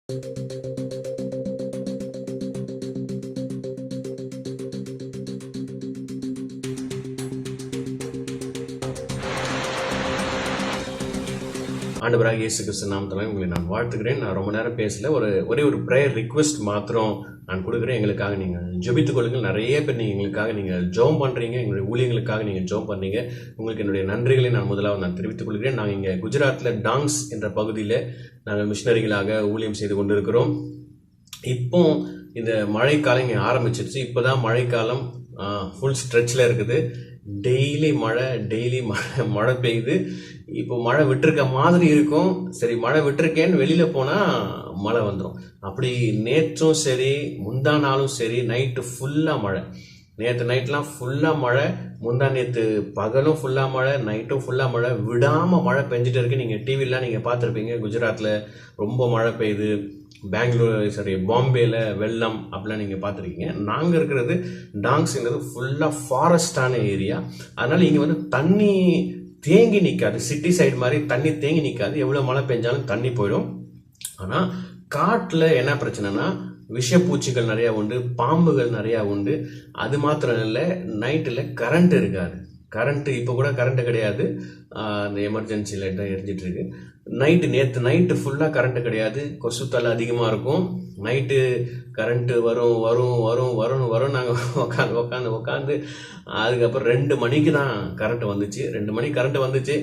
ஆண்டவராகிய இயேசு கிறிஸ்து நாமத்தினால உங்களை நான் வாழ்த்துக்கிறேன். நான் ரொம்ப நேரம் பேசல. ஒரே ஒரு ப்ரேயர் ரிக்வெஸ்ட் மாத்திரம் நான் கொடுக்குறேன். எங்களுக்காக நீங்கள் ஜெபித்துக் கொள்ளுங்கள். நிறைய பேர் எங்களுக்காக நீங்கள் ஜெபம் பண்ணுறீங்க. எங்களுடைய ஊழியங்களுக்காக நீங்கள் ஜெபம் பண்ணுறீங்க. உங்களுக்கு என்னுடைய நன்றிகளை நான் தெரிவித்துக் கொள்கிறேன். நாங்கள் இங்கே குஜராத்தில் டாங்ஸ் என்ற பகுதியில் நாங்கள் மிஷினரிகளாக ஊழியம் செய்து கொண்டிருக்கிறோம். இப்போ இந்த மழைக்காலம் இங்கே ஆரம்பிச்சிருச்சு. இப்போ தான் மழைக்காலம் ஃபுல் ஸ்ட்ரெச்சில் இருக்குது. டெய்லி மழை பெய்யுது. இப்போ மழை விட்டுருக்க மாதிரி இருக்கும். சரி, மழை விட்டுருக்கேன்னு வெளியில் போனால் மழை வந்துடும். அப்படி நேற்றும் சரி, முந்தா நாளும் சரி, நைட்டு ஃபுல்லாக மழை. நேற்று நைட்லாம் ஃபுல்லாக மழை, முந்தா நேற்று பகலும் ஃபுல்லாக மழை, நைட்டும் ஃபுல்லாக மழை, விடாமல் மழை பெஞ்சிட்டு இருக்கு. நீங்கள் டிவிலாம் நீங்கள் பார்த்துருப்பீங்க. குஜராத்தில் ரொம்ப மழை பெய்யுது, பாம்பேல வெள்ளம் அப்படிலாம் நீங்கள் பார்த்துருக்கீங்க. நாங்கள் இருக்கிறது டாங்ஸ்ங்கிறது ஃபுல்லாக ஃபாரஸ்டான ஏரியா. அதனால் இங்கே தண்ணி தேங்கி நிற்காது. சிட்டி சைடு மாதிரி தண்ணி தேங்கி நிற்காது. எவ்வளோ மழை பெஞ்சாலும் தண்ணி போயிடும். ஆனால் காட்டில் என்ன பிரச்சனைனா, விஷப்பூச்சிகள் நிறையா உண்டு, பாம்புகள் நிறையா உண்டு. அது மாத்திரம் இல்லை, நைட்டில் கரண்ட் இருக்காது. இப்போ கூட கரண்ட்டு கிடையாது. அந்த எமர்ஜென்சி லைட் தான் எரிஞ்சிட்டு இருக்கு. நேற்று நைட்டு ஃபுல்லாக கரண்ட்டு கிடையாது. கொசுத்தலை அதிகமாக இருக்கும். நைட்டு கரண்ட்டு வரும். நாங்கள் உட்காந்து அதுக்கப்புறம் 2 மணிக்கு தான் கரண்ட்டு வந்துச்சு. 2 மணிக்கு கரண்ட்டு வந்துச்சு.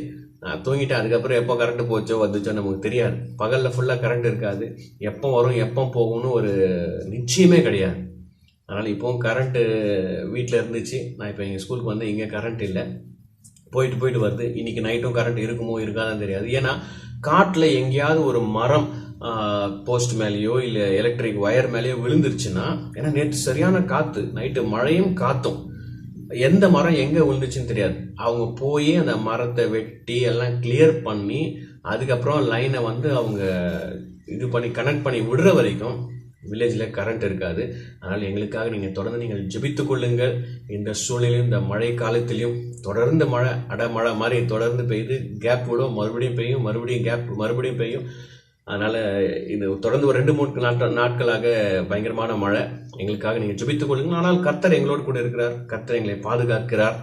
நான் தூங்கிட்டேன். அதுக்கப்புறம் எப்போ கரண்ட்டு வந்துச்சோ நமக்கு தெரியாது. பகலில் ஃபுல்லாக கரண்ட் இருக்காது. எப்போ வரும் எப்போ போகும்னு ஒரு நிச்சயமே கிடையாது. அதனால் இப்போவும் கரண்ட்டு வீட்டில் இருந்துச்சு. நான் இப்போ எங்கள் ஸ்கூலுக்கு இங்கே கரண்ட் இல்லை, போயிட்டு வருது. இன்றைக்கி நைட்டும் கரண்ட் இருக்குமோ இருக்காதான்னு தெரியாது. ஏன்னா காட்டில் எங்கேயாவது ஒரு மரம் போஸ்ட் மேலேயோ இல்லை எலக்ட்ரிக் ஒயர் மேலேயோ விழுந்துருச்சுன்னா, ஏன்னா நேற்று சரியான காற்று, நைட்டு மழையும் காற்றும், எந்த மரம் எங்கே விழுந்துச்சுன்னு தெரியாது. அவங்க போய் அந்த மரத்தை வெட்டி எல்லாம் கிளியர் பண்ணி அதுக்கப்புறம் லைனை அவங்க இது பண்ணி கனெக்ட் பண்ணி விடுற வரைக்கும் வில்லேஜில் கரண்ட் இருக்காது. அதனால் எங்களுக்காக நீங்கள் தொடர்ந்து ஜெபித்துக் கொள்ளுங்கள். இந்த சூழ்நிலையும் இந்த மழை காலத்திலையும் தொடர்ந்து மழை மாதிரி தொடர்ந்து பெய்யுது. கேப் விடும், மறுபடியும் பெய்யும், மறுபடியும் கேப், மறுபடியும் பெய்யும். அதனால் இது தொடர்ந்து ஒரு 2-3 நாட்களாக பயங்கரமான மழை. எங்களுக்காக நீங்கள் ஜெபித்துக் கொள்ளுங்கள். ஆனால் கர்த்தர் எங்களோடு கூட இருக்கிறார். கர்த்தர் எங்களை பாதுகாக்கிறார்.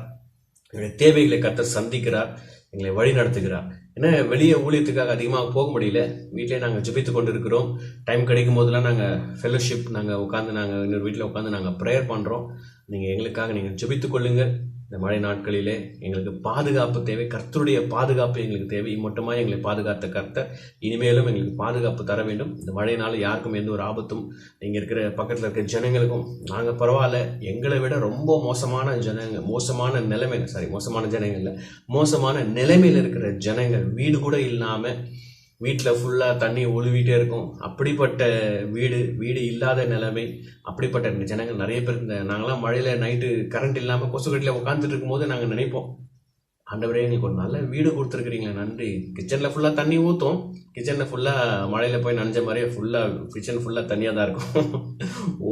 எங்களுடைய தேவைகளை கர்த்தர் சந்திக்கிறார், எங்களை வழி நடத்துகிறார். ஏன்னா வெளியே ஊழியத்துக்காக அதிகமாக போக முடியல. வீட்டிலே நாங்கள் ஜெபித்து கொண்டு இருக்கிறோம். டைம் கிடைக்கும் போதெல்லாம் நாங்கள் ஃபெலோஷிப் உட்காந்து இன்னொரு வீட்டில் உட்காந்து நாங்கள் ப்ரேயர் பண்ணுறோம். நீங்கள் எங்களுக்காக ஜெபித்துக் கொள்ளுங்கள். இந்த மழை நாட்களிலே எங்களுக்கு பாதுகாப்பு தேவை. கர்த்தருடைய பாதுகாப்பு எங்களுக்கு தேவை. மட்டுமாய் எங்களை பாதுகாத்த கர்த்தர் இனிமேலும் எங்களுக்கு பாதுகாப்பு தர வேண்டும். இந்த மழையினால யாருக்கும் எந்த ஒரு ஆபத்தும், இங்கே இருக்கிற பக்கத்தில் இருக்கிற ஜனங்களுக்கும், நாங்கள் பரவாயில்ல, எங்களை விட ரொம்ப மோசமான நிலைமையில் இருக்கிற ஜனங்கள், வீடு கூட இல்லாமல் வீட்டில் ஃபுல்லாக தண்ணி ஒழுவிட்டே இருக்கும். அப்படிப்பட்ட வீடு இல்லாத நிலைமை, அப்படிப்பட்ட ஜனங்கள் நிறைய பேர். நாங்களாம் மழையில் நைட்டு கரண்ட் இல்லாமல் கொசுக்கட்டில் உட்காந்துட்டு இருக்கும்போது நாங்கள் நினைப்போம், ஆண்டவரே எங்களுக்கு ஒரு நல்ல வீடு கொடுத்துருக்குறீங்களே, நன்றி. கிச்சனில் ஃபுல்லாக தண்ணி ஊற்றும். கிச்சனில் ஃபுல்லாக மழையில் போய் நனைஞ்ச மாதிரியே கிச்சன் ஃபுல்லாக தண்ணியாக தான் இருக்கும்.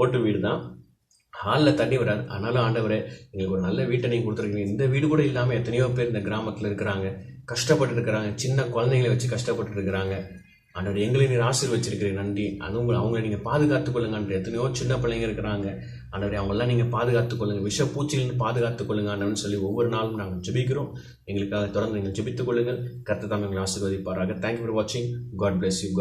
ஓட்டு வீடு தான், ஹாலில் தண்ணி வராது. ஆனாலும் ஆண்டவரே எங்களுக்கு ஒரு நல்ல வீட்டை நீங்கள் கொடுத்துருக்கீங்க. இந்த வீடு கூட இல்லாமல் எத்தனையோ பேர் இந்த கிராமத்தில் இருக்கிறாங்க, கஷ்டப்பட்டு இருக்கிறாங்க. சின்ன குழந்தைங்களை வச்சு கஷ்டப்பட்டு இருக்கிறாங்க. ஆண்டவர் எங்களை நீர் ஆசீர்வதிச்சிருக்கிறீங்க, நன்றி. அதுவும் அவங்களை நீங்கள் பாதுகாத்துக் கொள்ளுங்க. எத்தனையோ சின்ன பிள்ளைங்க இருக்கிறாங்க. ஆண்டவரே அவங்களெல்லாம் நீங்கள் பாதுகாத்துக் கொள்ளுங்க, விஷப்பூச்சிலிருந்து பாதுகாத்துக் கொள்ளுங்க ஆண்டவர்னு சொல்லி ஒவ்வொரு நாளும் நாங்கள் ஜெபிக்கிறோம். எங்களுக்காக தொடர்ந்து நீங்கள் ஜெபித்துக் கொள்ளுங்கள். கர்த்தர் தாமே எங்களை ஆசீர்வதிப்பாராக. தேங்க்யூ ஃபார் வாட்சிங். God bless you.